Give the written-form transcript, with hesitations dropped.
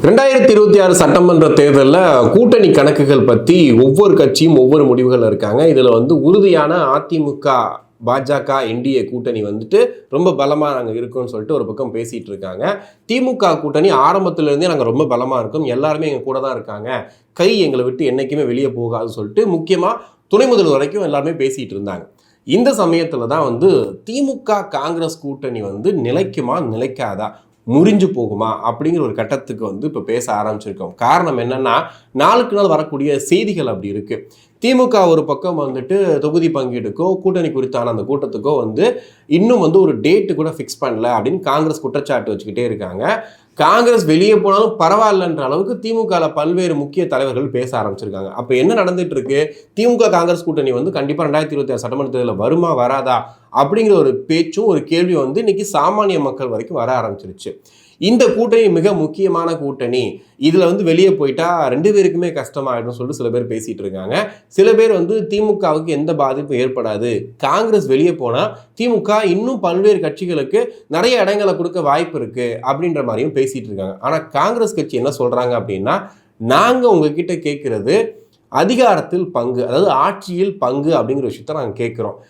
2026 சட்டமன்ற தேர்தலில் கூட்டணி கணக்குகள் பற்றி ஒவ்வொரு கட்சியும் ஒவ்வொரு முடிவுகள் இருக்காங்க. இதில் உறுதியான அதிமுக, பாஜக, என்டிஏ கூட்டணி ரொம்ப பலமாக நாங்கள் இருக்கோம்னு சொல்லிட்டு ஒரு பக்கம் பேசிகிட்டு இருக்காங்க. திமுக கூட்டணி ஆரம்பத்திலேருந்தே நாங்கள் ரொம்ப பலமாக இருக்கோம், எல்லாருமே எங்கள் கூட தான் இருக்காங்க, கை எங்களை விட்டு என்றைக்குமே வெளியே போகாதுன்னு சொல்லிட்டு முக்கியமாக துணை முதல்வர் வரைக்கும் எல்லாருமே பேசிகிட்டு இருந்தாங்க. இந்த சமயத்தில் தான் திமுக காங்கிரஸ் கூட்டணி நிலைக்குமா நிலைக்காதா, முறிஞ்சு போகுமா அப்படிங்கிற ஒரு கட்டத்துக்கு இப்போ பேச ஆரம்பிச்சிருக்கோம். காரணம் என்னன்னா, நாளுக்கு நாள் வரக்கூடிய செய்திகள் அப்படி இருக்கு. திமுக ஒரு பக்கம் தொகுதி பங்கீடுக்கோ கூட்டணி குறித்தான அந்த கூட்டத்துக்கோ இன்னும் ஒரு டேட்டு கூட ஃபிக்ஸ் பண்ணல அப்படின்னு காங்கிரஸ் குற்றச்சாட்டு வச்சுக்கிட்டே இருக்காங்க. காங்கிரஸ் வெளியே போனாலும் பரவாயில்லன்ற அளவுக்கு திமுக பல்வேறு முக்கிய தலைவர்கள் பேச ஆரம்பிச்சிருக்காங்க. அப்போ என்ன நடந்துட்டு இருக்கு? திமுக காங்கிரஸ் கூட்டணி கண்டிப்பாக 2026 சட்டமன்ற தேர்தலில் வருமா வராதா அப்படிங்கிற ஒரு பேச்சும் ஒரு கேள்வி இன்னைக்கு சாமானிய மக்கள் வரைக்கும் வர ஆரம்பிச்சிருச்சு. இந்த கூட்டணி மிக முக்கியமான கூட்டணி, இதுல வெளியே போயிட்டா 2 பேருக்குமே கஷ்டமாயிடும் சொல்லிட்டு சில பேர் பேசிட்டு இருக்காங்க. சில பேர் திமுகவுக்கு எந்த பாதிப்பும் ஏற்படாது, காங்கிரஸ் வெளியே போனா திமுக இன்னும் பல்வேறு கட்சிகளுக்கு நிறைய இடங்களை கொடுக்க வாய்ப்பு இருக்கு அப்படின்ற மாதிரியும் பேசிட்டு இருக்காங்க. ஆனா காங்கிரஸ் கட்சி என்ன சொல்றாங்க அப்படின்னா, நாங்க உங்ககிட்ட கேட்கறது அதிகாரத்தில் பங்கு, அதாவது ஆட்சியில் பங்கு அப்படிங்கிற விஷயத்த நாங்கள் கேட்கிறோம்.